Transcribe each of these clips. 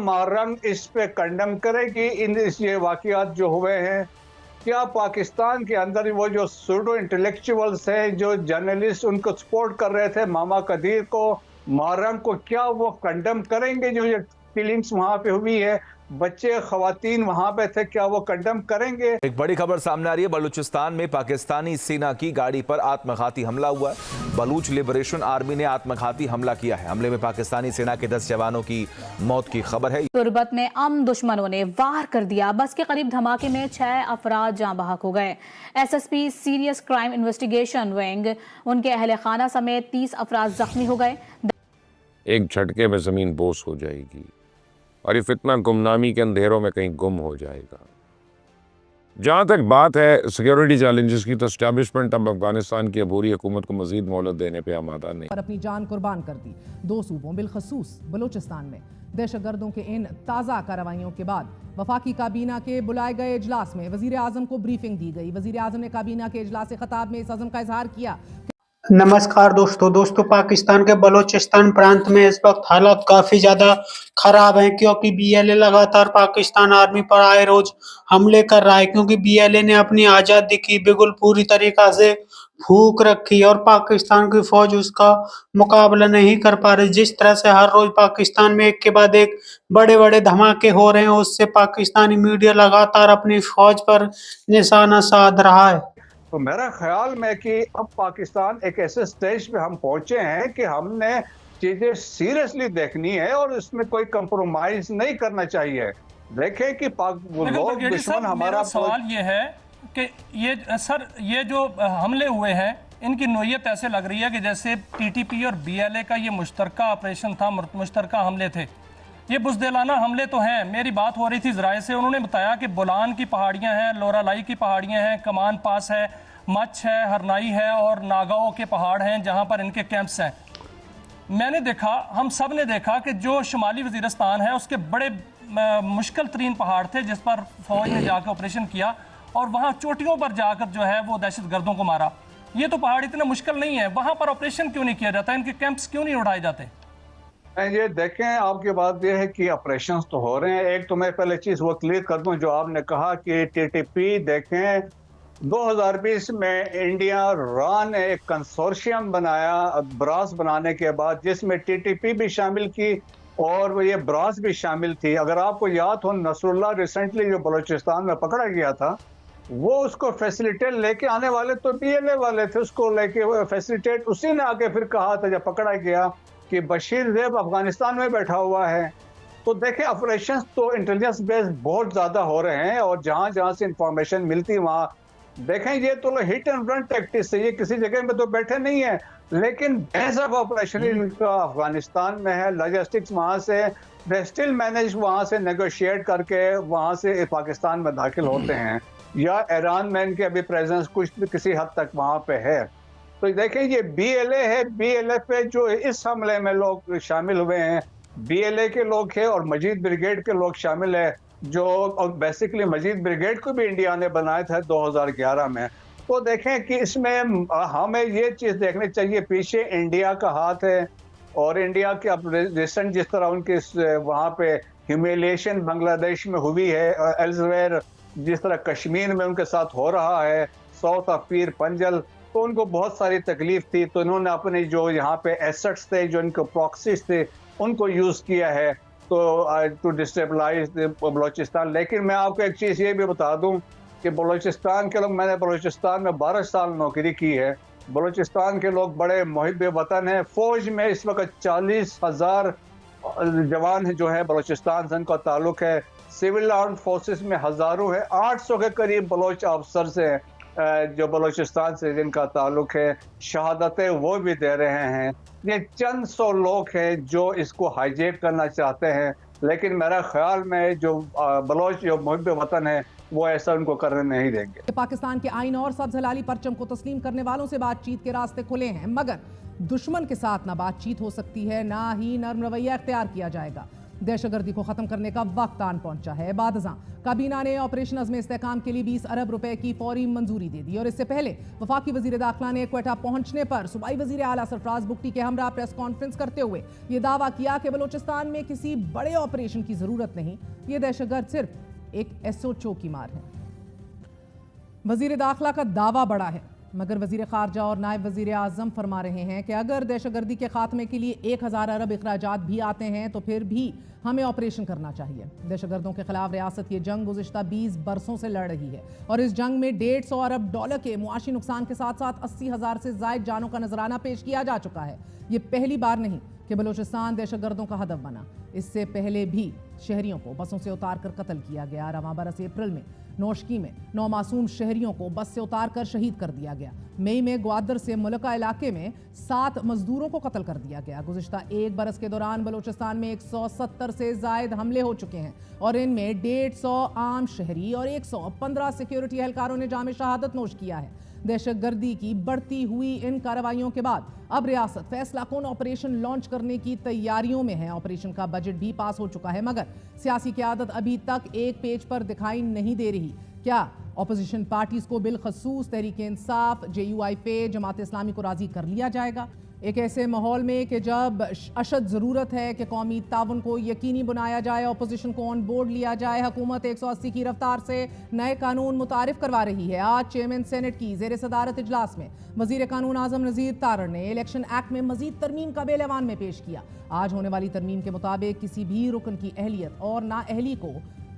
मुहर्रम इस पे कंडेम करेगी, ये वाक़यात जो हुए हैं? क्या पाकिस्तान के अंदर वो जो सूडो इंटेलेक्चुअल्स हैं, जो जर्नलिस्ट उनको सपोर्ट कर रहे थे, मामा कदीर को, मुहर्रम को, क्या वो कंडेम करेंगे जो ये किलिंग्स वहाँ पे हुई है? बच्चे ख़वातीन वहाँ पे थे, क्या वो कंडेम करेंगे? एक बड़ी खबर सामने आ रही है। बलूचिस्तान में पाकिस्तानी सेना की गाड़ी पर आत्मघाती हमला हुआ है। बलूच लिबरेशन आर्मी ने आत्मघाती हमला किया है। हमले में पाकिस्तानी सेना के 10 जवानों की मौत की खबर है। तुरबत में दुश्मनों ने वार कर दिया। बस के करीब धमाके में 6 अफराद जाँ बहक हो गए। SSP serious crime investigation wing, उनके अहले खाना समेत 30 अफराद जख्मी हो गए। एक झटके में जमीन बोस हो जाएगी और ये फितना गुमनामी के अंधेरों में कहीं गुम हो जाएगा। जहाँ तक बात है सिक्योरिटी चैलेंजेस की, तो एस्टैब्लिशमेंट अब अफगानिस्तान की अबूरी हुकूमत को मजीद मोहलत देने पे आमादा नहीं। पर अपनी जान कुर्बान कर दी। 2 सूबों बिलखसूस बलूचिस्तान में दहशतगर्दों के इन ताज़ा कार्रवाइयों के बाद वफाकी काबीना के बुलाए गए इजलास में वजीर आजम को ब्रीफिंग दी गई। वजीर आजम ने काबीना के इजलास से खिताब में इस अज़म का इजहार किया। नमस्कार दोस्तों, पाकिस्तान के बलूचिस्तान प्रांत में इस वक्त हालात काफी ज्यादा खराब हैं, क्योंकि BLA लगातार पाकिस्तान आर्मी पर आए रोज हमले कर रहा है। क्योंकि BLA ने अपनी आजादी की बिल्कुल पूरी तरीका से फूंक रखी और पाकिस्तान की फौज उसका मुकाबला नहीं कर पा रही। जिस तरह से हर रोज पाकिस्तान में एक के बाद एक बड़े बड़े धमाके हो रहे हैं, उससे पाकिस्तानी मीडिया लगातार अपनी फौज पर निशाना साध रहा है। तो मेरा ख्याल में कि अब पाकिस्तान एक ऐसे स्टेज पे हम पहुंचे हैं कि हमने चीजें सीरियसली देखनी है और इसमें कोई कंप्रोमाइज नहीं करना चाहिए। देखें कि लोग दुश्मन हमारा सवाल ये है कि ये जो हमले हुए हैं, इनकी नोयत ऐसे लग रही है कि जैसे TTP और BLA का ये मुश्तरका ऑपरेशन था, मुश्तरका हमले थे। ये बुज़दिलाना हमले तो हैं। मेरी बात हो रही थी ज़राए से, उन्होंने बताया कि बोलान की पहाड़ियाँ हैं, लोरालाई की पहाड़ियाँ हैं, कमान पास है, मच है, हरनाई है और नागाओं के पहाड़ हैं जहाँ पर इनके कैंप्स हैं। मैंने देखा, हम सब ने देखा कि जो शुमाली वज़ीरिस्तान है उसके बड़े मुश्किल तरीन पहाड़ थे जिस पर फौज ने जाकर ऑपरेशन किया और वहाँ चोटियों पर जाकर जो है वो दहशत गर्दों को मारा। ये तो पहाड़ इतने मुश्किल नहीं है, वहाँ पर ऑपरेशन क्यों नहीं किया जाता? इनके कैंप्स क्यों नहीं उड़ाए जाते? ये देखें, आपकी बात यह है कि ऑपरेशंस तो हो रहे हैं। एक तो मैं पहले चीज़ वो क्लियर कर दूं, जो आपने कहा कि TTP, देखें 2020 में इंडिया रॉ ने एक कंसोर्शियम बनाया ब्रास बनाने के बाद, जिसमें TTP भी शामिल की और ये ब्रास भी शामिल थी। अगर आपको याद हो, नसरुल्लाह रिसेंटली जो बलूचिस्तान में पकड़ा गया था, वो उसको फैसिलिटेट लेके आने वाले तो BLA वाले थे, उसको लेके फैसिलिटेट उसी ने आके फिर कहा था जब पकड़ा गया कि बशीर ज़ैब अफगानिस्तान में बैठा हुआ है। तो देखें, ऑपरेशंस तो इंटेलिजेंस बेस्ड बहुत ज़्यादा हो रहे हैं और जहाँ जहाँ से इंफॉर्मेशन मिलती वहाँ देखें, ये तो हिट एंड रन टैक्टिक्स है, ये किसी जगह में तो बैठे नहीं है। लेकिन बेस ऑफ ऑपरेशन इनका अफगानिस्तान में है, लॉजिस्टिक्स वहाँ से स्टिल मैनेज, वहाँ से नेगोशिएट करके वहाँ से पाकिस्तान में दाखिल होते हैं, या ईरान में इनके अभी प्रेजेंस कुछ किसी हद तक वहाँ पे है। तो देखें, ये BLA है, BLA पे जो इस हमले में लोग शामिल हुए हैं, BLA के लोग हैं और मजीद ब्रिगेड के लोग शामिल है, जो बेसिकली मजीद ब्रिगेड को भी इंडिया ने बनाया था 2011 में। तो देखें कि इसमें हमें ये चीज़ देखनी चाहिए, पीछे इंडिया का हाथ है और इंडिया के अब रिसेंट जिस तरह उनके वहाँ पे ह्यूमिलिएशन बांग्लादेश में हुई है, एल्सवेयर जिस तरह कश्मीर में उनके साथ हो रहा है, साउथ ऑफ पीर पंजल, तो उनको बहुत सारी तकलीफ थी। तो इन्होंने अपने जो यहाँ पे एसेट्स थे, जो इनके प्रॉक्सीज थे, उनको यूज़ किया है टू डिस्टेबलाइज बलूचिस्तान। लेकिन मैं आपको एक चीज़ ये भी बता दूं कि बलूचिस्तान के लोग, मैंने बलूचिस्तान में 12 साल नौकरी की है, बलूचिस्तान के लोग बड़े मुहिब वतन हैं। फ़ौज में इस वक्त 40,000 जवान जो है बलूचिस्तान से इनका ताल्लुक है। सिविल आर्म फोर्सेस में हज़ारों है, 800 के करीब बलोच अफसर हैं जो बलूचिस्तान से जिनका ताल्लुक है। शहादतें वो भी दे रहे हैं। ये चंद 100 लोग हैं जो इसको हाईजैक करना चाहते हैं, लेकिन मेरा ख्याल में जो बलोच जो मुहिब वतन है वो ऐसा उनको करने नहीं देंगे। पाकिस्तान के आइन और सब्ज़ हलाली परचम को तस्लीम करने वालों से बातचीत के रास्ते खुले हैं, मगर दुश्मन के साथ ना बातचीत हो सकती है, ना ही नर्म रवैया अख्तियार किया जाएगा। दहशतगर्दी को खत्म करने का वक्त आन पहुंचा है। बादशाह काबीना ने ऑपरेशन अज़्म इस्तेहकाम के लिए 20 अरब रुपए की फौरी मंजूरी दे दी और इससे पहले वफाकी वजीर दाखिला ने क्वेटा पहुंचने पर सूबाई वजीर आला सरफराज बुगटी के हमरा प्रेस कॉन्फ्रेंस करते हुए यह दावा किया कि बलोचिस्तान में किसी बड़े ऑपरेशन की जरूरत नहीं, ये दहशतगर्द सिर्फ एक एसओचओ की मार है। वजीर दाखिला का दावा बड़ा है, मगर वजीर खारजा और नायब वजीर आजम फरमा रहे हैं कि अगर दहशतगर्दी के खात्मे के लिए 1000 अरब अखराजात भी आते हैं तो फिर भी हमें ऑपरेशन करना चाहिए। दहशतगर्दों के खिलाफ रियासत ये जंग गुज़िश्ता 20 बरसों से लड़ रही है और इस जंग में 150 अरब डॉलर के मुआशी नुकसान के साथ साथ 80,000 से जायद जानों का नजराना पेश किया जा चुका है। ये पहली बार नहीं कि बलोचिस्तान दहशतगर्दों का हदफ बना, इससे पहले भी शहरियों को बसों से उतार कर कत्ल किया गया। रवां बरस अप्रैल में नौशकी में 9 मासूम शहरियों को बस से उतार कर शहीद कर दिया गया। मई में ग्वादर से मुलका इलाके में 7 मजदूरों को कत्ल कर दिया गया। गुज़िश्ता एक बरस के दौरान बलोचिस्तान में 170 से जायद हमले हो चुके हैं और इनमें 150 आम शहरी और 115 सिक्योरिटी एहलकारों ने जाम शहादत नोश किया है। दहशतगर्दी की बढ़ती हुई इन कार्रवाइयों के बाद अब रियासत फैसला कौन ऑपरेशन लॉन्च करने की तैयारियों में है। ऑपरेशन का बजट भी पास हो चुका है, मगर सियासी क़यादत अभी तक एक पेज पर दिखाई नहीं दे रही। क्या ऑपोजिशन पार्टीज को बिलखसूस तहरीक इंसाफ, JUI, जमात इस्लामी को राजी कर लिया जाएगा? एक ऐसे माहौल में कि जब अशद ज़रूरत है कि कौमी ताउन को यकीनी बनाया जाए, ऑपोजिशन को ऑन बोर्ड लिया जाए, हुकूमत 180 की रफ्तार से नए कानून मुतारिफ करवा रही है। आज चेयरमैन सेनेट की ज़ेर सदारत इजलास में वज़ीर कानून आज़म नज़ीर तारड़ ने इलेक्शन एक्ट में मजीद तरमीम का बिल ऐवान में पेश किया। आज होने वाली तरमीम के मुताबिक किसी भी रुकन की अहलियत और नाअहली को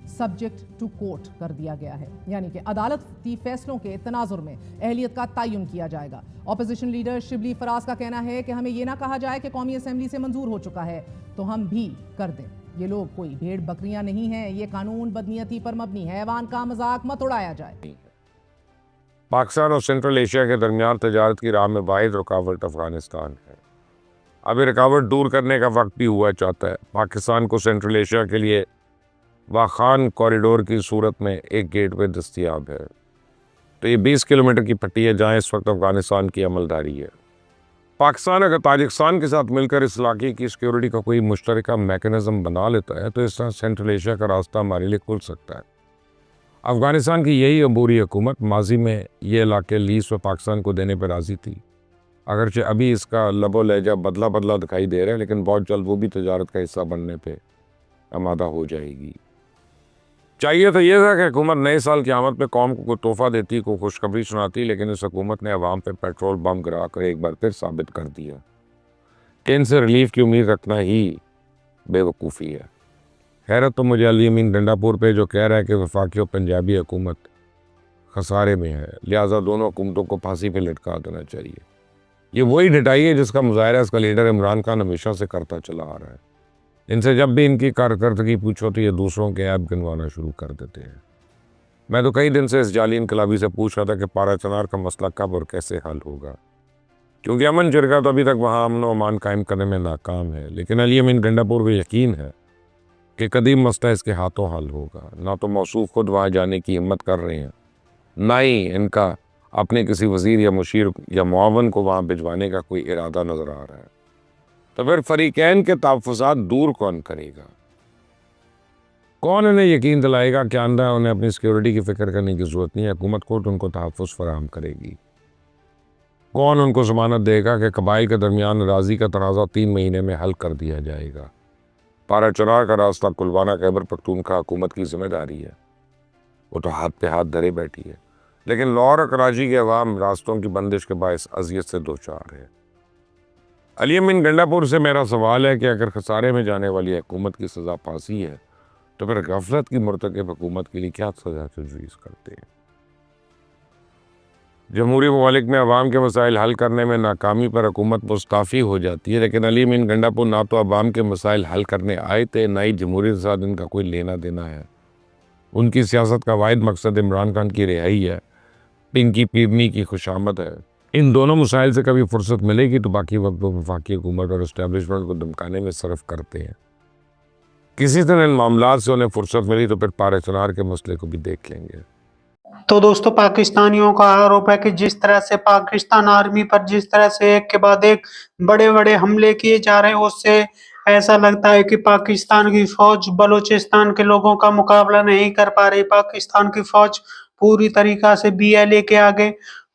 सब्जेक्ट टू कोर्ट कर दिया गया है, यानी कि अदालती फैसलों के तनाजुर में अहलियत का तयन किया जाएगा। ऑपोजिशन लीडर शिबली फराज का कहना है कि हमें यह ना कहा जाए कि कौमी असेंबली से मंजूर हो चुका है तो हम भी कर दें। ये लोग कोई भेड़ बकरियां नहीं हैं, ये कानून बदनीयती पर मबनी है, ऐवान का मजाक मत उड़ाया जाए। पाकिस्तान और सेंट्रल एशिया के दरमियान तजारत की राह में वाहिद रुकावट अफगानिस्तान है। अब ये रुकावट दूर करने का वक्त भी हुआ चाहता है। पाकिस्तान को सेंट्रल एशिया के लिए वाखान कॉरिडोर की सूरत में एक गेटवे दस्तयाब है। तो ये 20 किलोमीटर की पट्टी है जहाँ इस वक्त अफगानिस्तान की अमलदारी है। पाकिस्तान अगर ताजिकिस्तान के साथ मिलकर इस इलाके की सिक्योरिटी का कोई मुश्तरका मैकेनिज़्म बना लेता है तो इस तरह सेंट्रल एशिया का रास्ता हमारे लिए खुल सकता है। अफगानिस्तान की यही अबूरी हुकूमत माजी में ये इलाके लीज पर पाकिस्तान को देने पर राज़ी थी। अगरचे अभी इसका लबो लहजा बदला बदला दिखाई दे रहा है, लेकिन बहुत जल्द वो भी तजारत का हिस्सा बनने पर आमादा हो जाएगी। चाहिए तो यह था कि हुकूमत नए साल की आमद पे कौम को कोई तोहफा देती, को खुशखबरी सुनाती, लेकिन इस हुकूमत ने अवाम पे पेट्रोल बम गिरा कर एक बार फिर साबित कर दिया कि इनसे रिलीफ की उम्मीद रखना ही बेवकूफ़ी है। हैरत तो मुझे अली अमीन गंडापुर पे जो कह रहा है कि वफाकी और पंजाबी हुकूमत खसारे में है, लिहाजा दोनों हुकूमतों को फांसी पे लटका देना चाहिए। ये वही ढिठाई है जिसका मुजाहरा इसका लीडर इमरान खान हमेशा से करता चला आ रहा है। इनसे जब भी इनकी कारकर्दगी पूछो तो ये दूसरों के ऐब गिनवाना शुरू कर देते हैं। मैं तो कई दिन से इस जाली इनकलाबी से पूछ रहा था कि पारा चनार का मसला कब और कैसे हल होगा, क्योंकि अमन जिरगा तो अभी तक वहाँ अमन व अमान कायम करने में नाकाम है। लेकिन अली अमीन गंडापुर को यकीन है कि कदीम मसला इसके हाथों हल होगा। ना तो मौसूफ खुद वहाँ जाने की हिम्मत कर रहे हैं, ना ही इनका अपने किसी वज़ीर या मुशीर या मुआवन को वहाँ भिजवाने का कोई इरादा नज़र आ रहा है। तो फिर फरीकैन के तहफ़्फ़ुज़ात दूर कौन करेगा? कौन इन्हें यकीन दिलाएगा कि आंदा उन्हें अपनी सिक्योरिटी की फ़िक्र करने की ज़रूरत नहीं है, हुकूमत कोर्ट उनको तहफ़्फ़ुज़ फराहम करेगी? कौन उनको ज़मानत देगा कि कबाइल के दरमियान राज़ी का तनाज़ा 3 महीने में हल कर दिया जाएगा? पारा चनार का रास्ता कुलवाना खैबर पख्तूनख्वा हुकूमत की जिम्मेदारी है, वो तो हाथ पे हाथ धरे बैठी है। लेकिन लाहौर और कराची के अवाम रास्तों की बंदिश के बायस अजियत से दो चार है। अली अमीन गंडापुर से मेरा सवाल है कि अगर खसारे में जाने वाली हुकूमत की सज़ा फांसी है तो फिर गफलत की मुर्तकब हुकूमत के लिए क्या सज़ा तजवीज़ करते हैं? जमहूरी ममालिक में अवाम के मसाइल हल करने में नाकामी पर हुकूमत मुस्ताफ़ी हो जाती है, लेकिन अली अमीन गंडापुर ना तो अवाम के मसाइल हल करने आए थे, ना ही जमहूरी के साथ इनका कोई लेना देना है। उनकी सियासत का वाहिद मकसद इमरान खान की रिहाई है, पिंकी पीरनी की खुशामद है। इन दोनों मसाइल से कभी फुर्सत मिलेगी तो बाकी वक्त वो वफाकी हुकूमत और इस्टेब्लिशमेंट को धमकाने में सर्फ करते हैं। किसी तरह इन मामलात से उन्हें फुर्सत मिली तो फिर पारा चनार के मसले को भी देख लेंगे। तो दोस्तों, पाकिस्तानियों का आरोप है कि जिस तरह से पाकिस्तान आर्मी पर जिस तरह से एक के बाद एक बड़े बड़े हमले किए जा रहे हैं, उससे ऐसा लगता है कि पाकिस्तान की फौज बलूचिस्तान के लोगों का मुकाबला नहीं कर पा रही। पाकिस्तान की फौज पूरी तरीका से बीएलए के आगे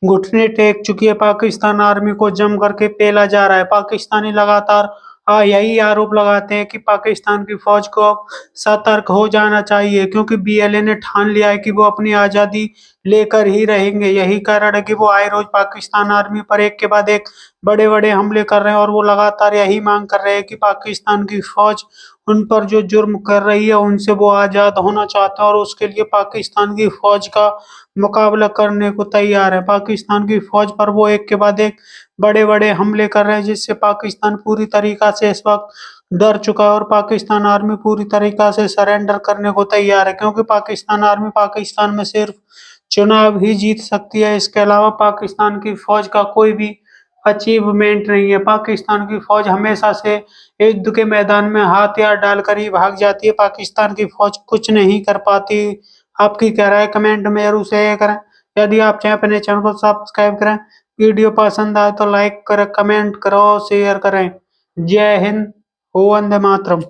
घुटने टेक चुकी है। पाकिस्तान आर्मी को जम करके पेला जा रहा है। पाकिस्तानी लगातार यही आरोप लगाते हैं कि पाकिस्तान की फौज को अब सतर्क हो जाना चाहिए, क्योंकि बीएलए ने ठान लिया है कि वो अपनी आज़ादी लेकर ही रहेंगे। यही कारण है कि वो आए रोज पाकिस्तान आर्मी पर एक के बाद एक बड़े-बड़े हमले कर रहे हैं और वो लगातार यही मांग कर रहे हैं कि पाकिस्तान की फौज उन पर जो जुर्म कर रही है उनसे वो आज़ाद होना चाहते हैं और उसके लिए पाकिस्तान की फौज का मुकाबला करने को तैयार है। पाकिस्तान की फौज पर वो एक के बाद एक बड़े-बड़े हमले कर रहे हैं, जिससे पाकिस्तान पूरी तरीका से इस वक्त डर चुका है और पाकिस्तान आर्मी पूरी तरीका से सरेंडर करने को तैयार है, क्योंकि पाकिस्तान आर्मी पाकिस्तान में सिर्फ चुनाव ही जीत सकती है। इसके अलावा पाकिस्तान की फौज का कोई भी अचीवमेंट नहीं है। पाकिस्तान की फौज हमेशा से युद्ध के मैदान में हथियार डालकर ही भाग जाती है। पाकिस्तान की फौज कुछ नहीं कर पाती। आपकी क्या राय कमेंट में जरूर शेयर करें। यदि आप चाहें अपने चैनल को सब्सक्राइब करें, वीडियो पसंद आए तो लाइक करें, कमेंट करो, शेयर करें। जय हिंद, वंदे मातरम।